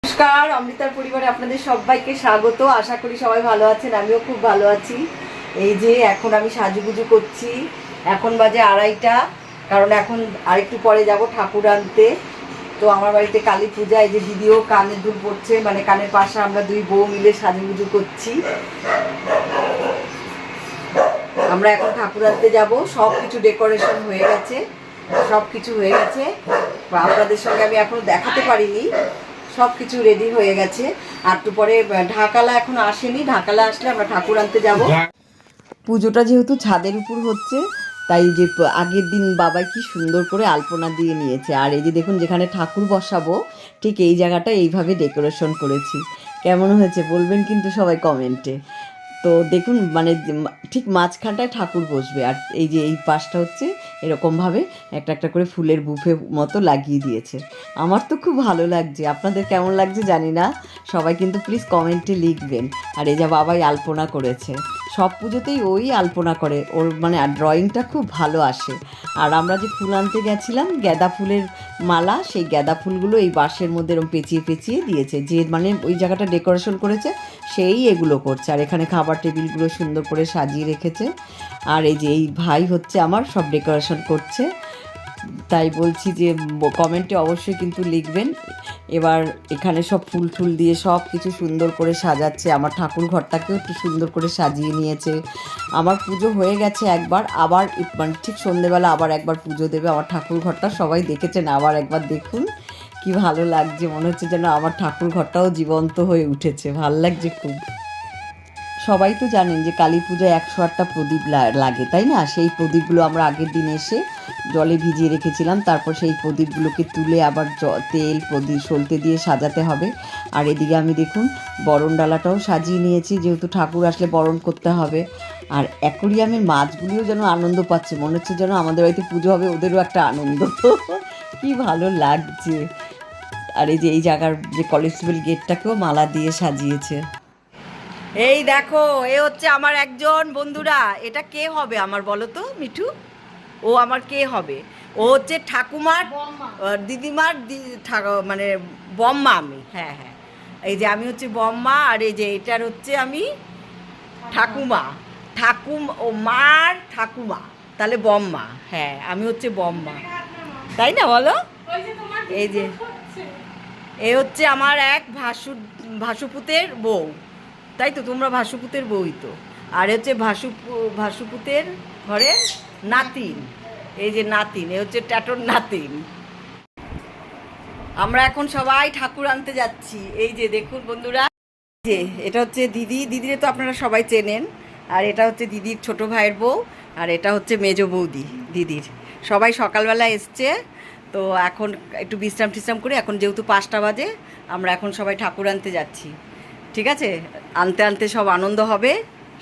নমস্কার, অমৃতার পরিবারে আপনাদের সবাইকে স্বাগত। আশা করি সবাই ভালো আছেন, আমিও খুব ভালো আছি। এই যে এখন আমি সাজুগুজু করছি, এখন বাজে 2:30, কারণ এখন আরেকটু পরে যাব ঠাকুর আনতে। তো আমার বাড়িতে কালী পূজা, এই যে দিদিও কানের দুল পড়ছে, মানে কানের পাশে আমরা দুই বউ মিলে সাজুগুজু করছি। আমরা এখন ঠাকুর আনতে যাব, সব কিছু ডেকোরেশন হয়ে গেছে, সব কিছু হয়ে গেছে। আপনাদের সঙ্গে আমি এখনো দেখাতে পারিনি, সব কিছু রেডি হয়ে গেছে। আর একটু পরে ঢাকালা এখন আসেনি, ঢাকালা আসলে আমরা ঠাকুর আনতে যাব। পুজোটা যেহেতু ছাদের উপর হচ্ছে, তাই যে আগের দিন বাবাই কি সুন্দর করে আলপনা দিয়ে নিয়েছে। আর এই যে দেখুন, যেখানে ঠাকুর বসাবো ঠিক এই জায়গাটা এইভাবে ডেকোরেশন করেছি। কেমন হয়েছে বলবেন কিন্তু সবাই কমেন্টে। তো দেখুন, মানে ঠিক মাঝখানটায় ঠাকুর বসবে, আর এই যে এই পাশটা হচ্ছে এরকমভাবে একটা একটা করে ফুলের বুফে মতো লাগিয়ে দিয়েছে। আমার তো খুব ভালো লাগছে, আপনাদের কেমন লাগছে জানি না, সবাই কিন্তু প্লিজ কমেন্টে লিখবেন। আর এই যে বাবাই আলপনা করেছে, সব পুজোতেই ওই আলপনা করে, ওর মানে ড্রয়িংটা খুব ভালো আসে। আর আমরা যে ফুল আনতে গেছিলাম, গাঁদা ফুলের মালা, সেই গাঁদা ফুলগুলো এই বাঁশের মধ্যে এরকম পেঁচিয়ে পেঁচিয়ে দিয়েছে, যে মানে ওই জায়গাটা ডেকোরেশন করেছে সেই এগুলো করছে। আর এখানে খাবার টেবিলগুলো সুন্দর করে সাজিয়ে রেখেছে। আর এই যে এই ভাই হচ্ছে আমার সব ডেকোরেশন করছে। তাই বলছি যে কমেন্টে অবশ্যই কিন্তু লিখবেন। এবার এখানে সব ফুল টুল দিয়ে সব কিছু সুন্দর করে সাজাচ্ছে। আমার ঠাকুর ঘরটাকেও একটু সুন্দর করে সাজিয়ে নিয়েছে। আমার পুজো হয়ে গেছে একবার, আবার মানে ঠিক সন্ধেবেলা আবার একবার পুজো দেবে। আমার ঠাকুর ঘরটা সবাই দেখেছেন, আবার একবার দেখুন, কি ভালো লাগছে, মনে হচ্ছে যেন আমার ঠাকুর ঘরটাও জীবন্ত হয়ে উঠেছে, ভালো লাগছে খুব। সবাই তো জানেন যে কালী পূজায় 108টা প্রদীপ লাগে, তাই না? সেই প্রদীপগুলো আমরা আগের দিন এসে জলে ভিজিয়ে রেখেছিলাম, তারপর সেই প্রদীপগুলোকে তুলে আবার তেল প্রদীপ সলতে দিয়ে সাজাতে হবে। আর এদিকে আমি দেখুন বরণ ডালাটাও সাজিয়ে নিয়েছি, যেহেতু ঠাকুর আসলে বরণ করতে হবে। আর অ্যাকোরিয়ামের মাছগুলিও যেন আনন্দ পাচ্ছে, মনে হচ্ছে যেন আমাদের বাড়িতে পুজো হবে, ওদেরও একটা আনন্দ। কি ভালো লাগছে। আর এই যে এই জায়গার যে কলেজবেল গেটটাকেও মালা দিয়ে সাজিয়েছে। এই দেখো, এ হচ্ছে আমার একজন বন্ধুরা। এটা কে হবে আমার, বলো তো মিঠু? ও আমার কে হবে? ও হচ্ছে ঠাকুমার দিদিমার মানে বম্মা আমি। হ্যাঁ হ্যাঁ, এই যে আমি হচ্ছে বম্মা, আর এই যে এটার হচ্ছে আমি ঠাকুমা। ও মার ঠাকুমা, তাহলে বম্মা। হ্যাঁ, আমি হচ্ছে বম্মা, তাই না বলো? এই যে এ হচ্ছে আমার এক ভাসুপুতের বউ, তাই তো? তোমরা ভাসুপুতের বউই তো। আর হচ্ছে ভাসুপুতের ঘরের নাতিন, এই যে নাতিন, এ হচ্ছে ট্যাটোর নাতিন। আমরা এখন সবাই ঠাকুর আনতে যাচ্ছি। এই যে দেখুন বন্ধুরা, যে এটা হচ্ছে দিদিরে তো আপনারা সবাই চেনেন। আর এটা হচ্ছে দিদির ছোট ভাইয়ের বউ, আর এটা হচ্ছে মেজ বৌদি দিদির। সবাই সকালবেলা এসছে, তো এখন একটু বিশ্রাম টিশ্রাম করে, এখন যেহেতু 5টা বাজে, আমরা এখন সবাই ঠাকুর আনতে যাচ্ছি। ঠিক আছে, আনতে আনতে সব আনন্দ হবে,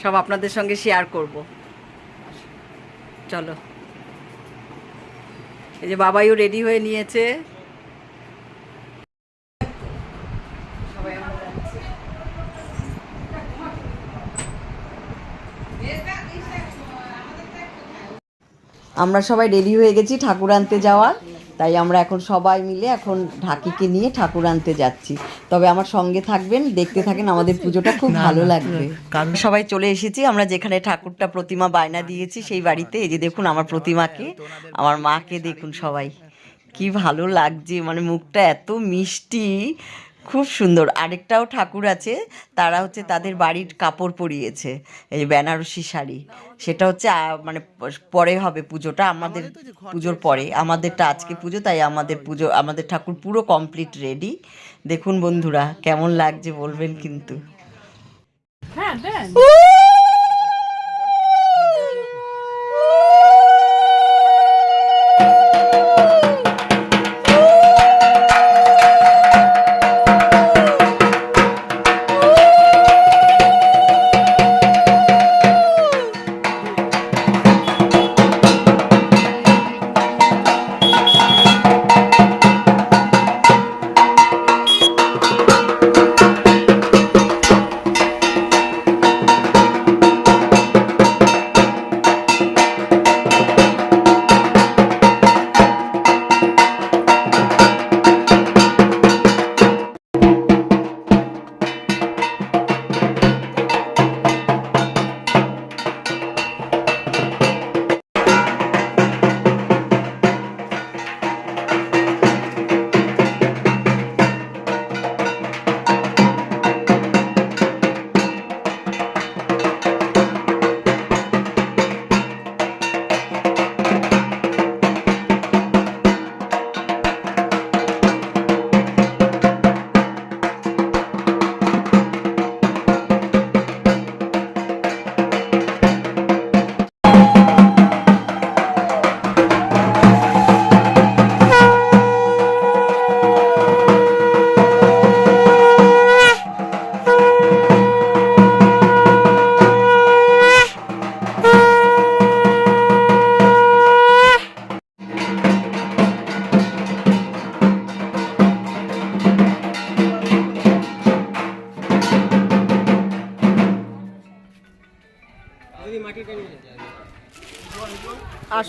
সব আপনাদের সঙ্গে শেয়ার করব। চলো, এই যে বাবাইও রেডি হয়ে নিয়েছে। আমরা সবাই রেডি হয়ে গেছি ঠাকুর আনতে যাওয়ার, তাই আমরা এখন সবাই মিলে এখন ঢাকিকে নিয়ে ঠাকুর আনতে যাচ্ছি। তবে আমার সঙ্গে থাকবেন, দেখতে থাকেন, আমাদের পুজোটা খুব ভালো লাগবে। সবাই চলে এসেছি আমরা যেখানে ঠাকুরটা প্রতিমা বায়না দিয়েছি সেই বাড়িতে। এই যে দেখুন আমার প্রতিমাকে, আমার মাকে দেখুন, সবাই কি ভালো লাগছে, মানে মুখটা এত মিষ্টি, খুব সুন্দর। আরেকটাও ঠাকুর আছে, তারা হচ্ছে তাদের বাড়ির কাপড় পরিয়েছে, এই বেনারসি শাড়ি। সেটা হচ্ছে মানে পরে হবে পুজোটা, আমাদের পুজোর পরে, আমাদেরটা আজকে পুজো, তাই আমাদের পুজো, আমাদের ঠাকুর পুরো কমপ্লিট রেডি। দেখুন বন্ধুরা কেমন লাগছে বলবেন কিন্তু। হ্যাঁ,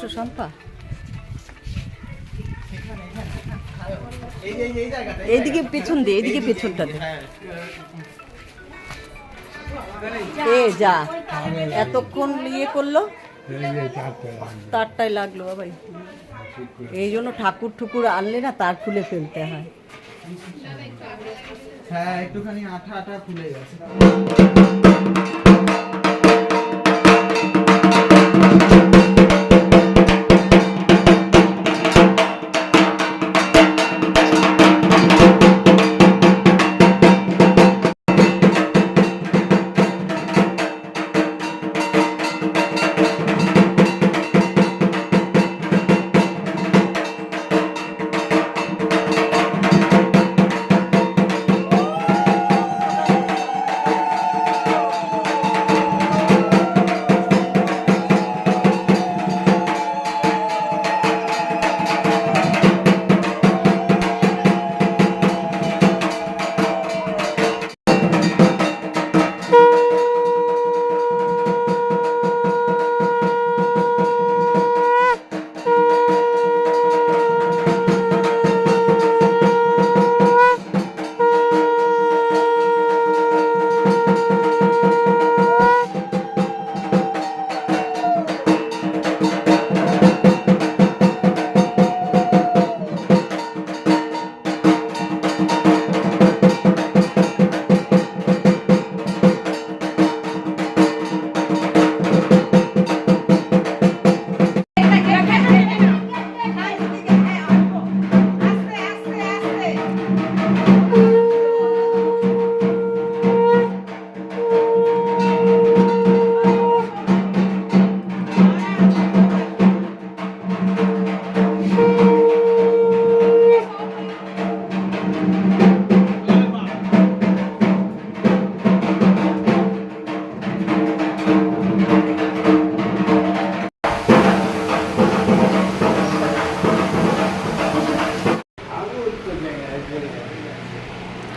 আসো শম্পা, এইদিকে পেছন দিয়ে, এইদিকে পেছনটা দে। এ যা এতক্ষণ ইয়ে করলো, তারটাই লাগলো বাবাই। এই জন্য ঠাকুর ঠুকুর আনলে না তার খুলে ফেলতে হয়। হ্যাঁ একটুখানি আঠা আঠা খুলে গেছে।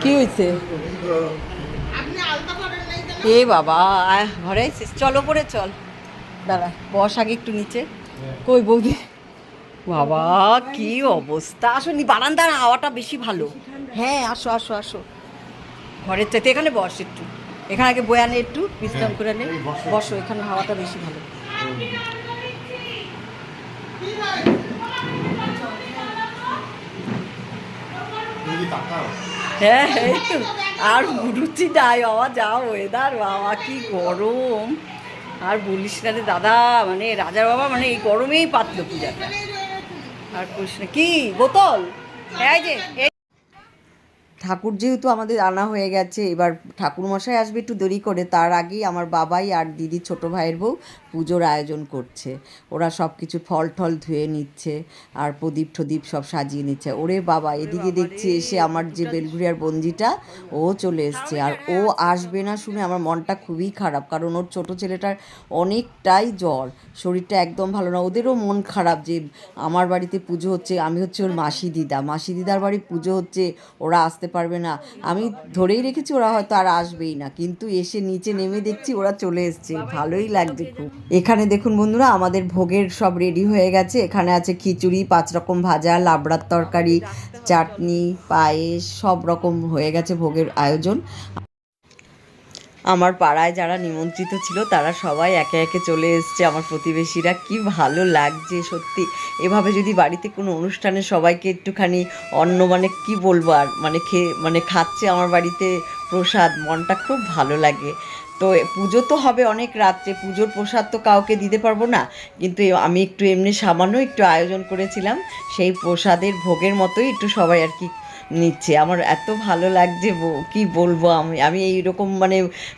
কি হয়েছে? এ বাবা ঘরে চলো পরে চল, দাঁড়া বস আগে একটু নিচে। কই বৌদি, বাবা কি অবস্থা। আসো নি, বারান্দার হাওয়াটা বেশি ভালো। হ্যাঁ আসো আসো আসো, ঘরের চাইতে এখানে বস একটু, এখানে আগে বয়া নে, একটু বিশ্রাম করে নে, বসো, এখানে হাওয়াটা বেশি ভালো। হ্যাঁ এই তো, আর রুচি নাই বাবা, যা ওয়েদার বাবা, কি গরম। আর বলিস না রে দাদা, মানে রাজার বাবা মানে এই গরমেই পাতলো পূজাটা। আর বলিস না, কি বোতল, এই যে ঠাকুর যেহেতু আমাদের আনা হয়ে গেছে, এবার ঠাকুরমশাই আসবে একটু দেরি করে, তার আগেই আমার বাবাই আর দিদি ছোটো ভাইয়ের বউ পুজোর আয়োজন করছে। ওরা সব কিছু ফল টল ধুয়ে নিচ্ছে আর প্রদীপ টদীপ সব সাজিয়ে নিচ্ছে। ওরে বাবা, এদিকে দেখছি এসে আমার যে বেলঘুরিয়ার বঞ্জিটা, ও চলে এসছে। আর ও আসবে না শুনে আমার মনটা খুবই খারাপ, কারণ ওর ছোটো ছেলেটার অনেকটাই জ্বর, শরীরটা একদম ভালো না। ওদেরও মন খারাপ যে আমার বাড়িতে পুজো হচ্ছে, আমি হচ্ছে ওর মাসি দিদার বাড়ি পুজো হচ্ছে, ওরা আসতে পারবে না। আমি ধরেই রেখেছি ওরা হয়তো আর আসবেই না, কিন্তু এসে নিচে নেমে দেখছি ওরা চলে এসছে, ভালোই লাগছে খুব। এখানে দেখুন বন্ধুরা, আমাদের ভোগের সব রেডি হয়ে গেছে। এখানে আছে খিচুড়ি, 5 রকম ভাজা, লাবড়ার তরকারি, চাটনি, পায়েস, সব রকম হয়ে গেছে ভোগের আয়োজন। আমার পাড়ায় যারা নিমন্ত্রিত ছিল তারা সবাই একে একে চলে এসছে, আমার প্রতিবেশীরা। কি ভালো লাগছে সত্যি, এভাবে যদি বাড়িতে কোনো অনুষ্ঠানে সবাইকে একটুখানি অন্ন, মানে কি বলবো আর, মানে খাচ্ছে আমার বাড়িতে প্রসাদ, মনটা খুব ভালো লাগে। তো পুজো তো হবে অনেক রাত্রে, পুজোর প্রসাদ তো কাউকে দিতে পারবো না, কিন্তু আমি একটু এমনি সামান্য একটু আয়োজন করেছিলাম, সেই প্রসাদের ভোগের মতোই একটু সবাই আর কি নিচ্ছে। আমার এত ভালো লাগছে, কি বলবো, আমি এইরকম মানে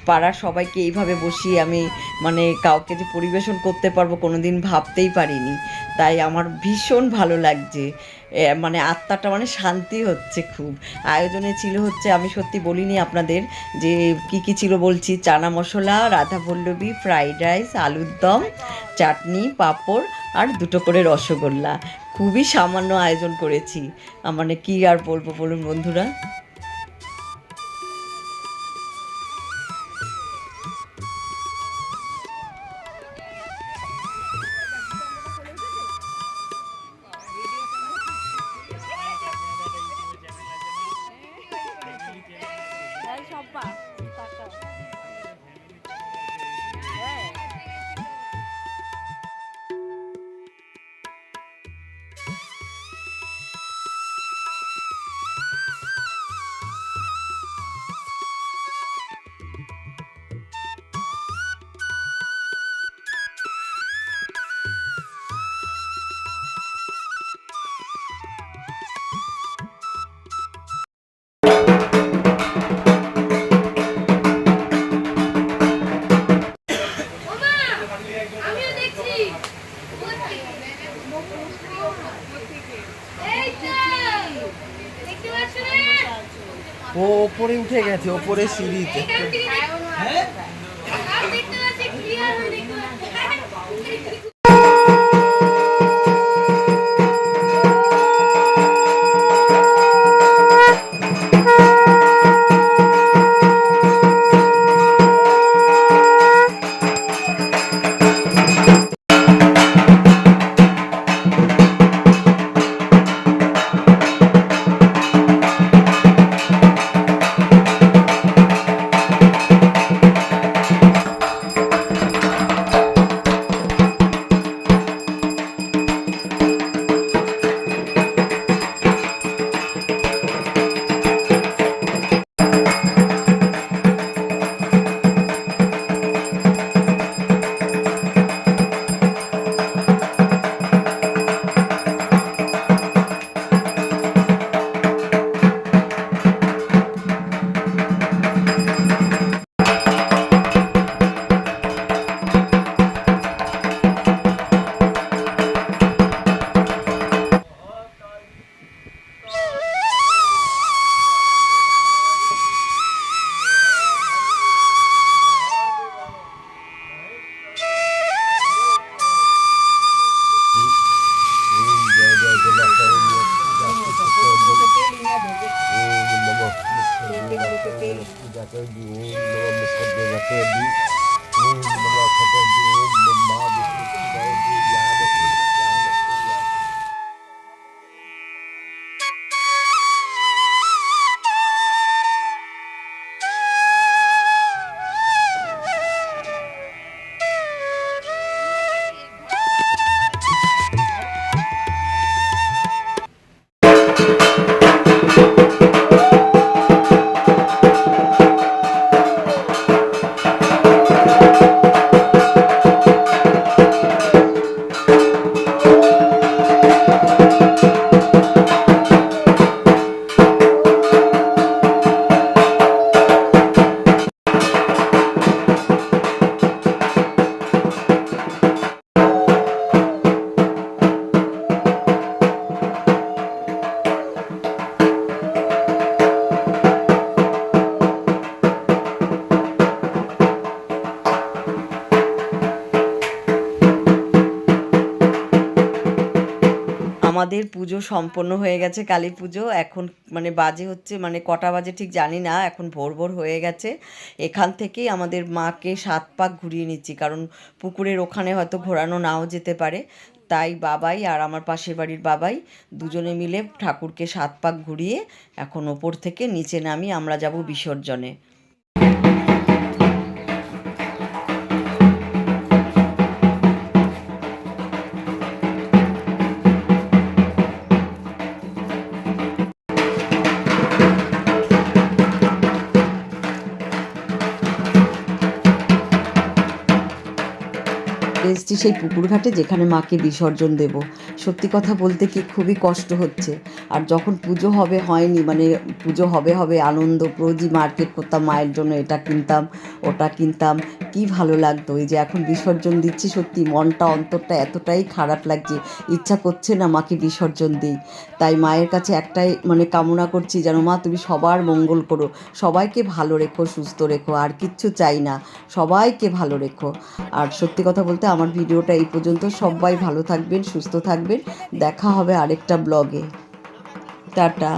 পাড়ার সবাইকে এইভাবে বসিয়ে আমি মানে কাউকে যে পরিবেশন করতে পারবো কোনোদিন ভাবতেই পারিনি। তাই আমার ভীষণ ভালো লাগছে, মানে আত্মাটা মানে শান্তি হচ্ছে খুব। আয়োজনে ছিল হচ্ছে, আমি সত্যি বলিনি আপনাদের যে কি কি ছিল, বলছি। চানা মশলা, রাধাবল্লভী, ফ্রাইড রাইস, আলুর দম, চাটনি, পাঁপড় আর 2টো করে রসগোল্লা। খুবই সামান্য আয়োজন করেছি, মানে কি আর বলবো বলুন বন্ধুরা। ওপরে উঠে গেছে, ওপরে সিঁড়িতে। আমাদের পুজো সম্পন্ন হয়ে গেছে, কালী পুজো। এখন মানে বাজে হচ্ছে, মানে কটা বাজে ঠিক জানি না, এখন ভোর ভোর হয়ে গেছে। এখান থেকেই আমাদের মাকে 7 পাক ঘুরিয়ে নিচ্ছি, কারণ পুকুরের ওখানে হয়তো ঘোরানো নাও যেতে পারে। তাই বাবাই আর আমার পাশের বাড়ির বাবাই দুজনে মিলে ঠাকুরকে 7 পাক ঘুরিয়ে এখন ওপর থেকে নিচে নামিয়ে আমরা যাব বিসর্জনে। এসছি সেই পুকুর ঘাটে যেখানে মাকে বিসর্জন দেব। সত্যি কথা বলতে কি খুবই কষ্ট হচ্ছে। আর যখন পুজো হবে হয়নি, মানে পুজো হবে হবে আনন্দ, রোজই মার্কেট করতাম মায়ের জন্য, এটা কিনতাম ওটা কিনতাম, কি ভালো লাগতো। এই যে এখন বিসর্জন দিচ্ছি, সত্যি মনটা অন্তরটা এতটাই খারাপ লাগছে, ইচ্ছা করছে না মাকে বিসর্জন দিই। তাই মায়ের কাছে একটাই মানে কামনা করছি, যেন মা তুমি সবার মঙ্গল করো, সবাইকে ভালো রেখো, সুস্থ রেখো, আর কিচ্ছু চাই না, সবাইকে ভালো রেখো। আর সত্যি কথা বলতে আমার ভিডিওটা এই পর্যন্ত। সবাই ভালো থাকবেন, সুস্থ থাকবেন, দেখা হবে আরেকটা ব্লগে। টাটা।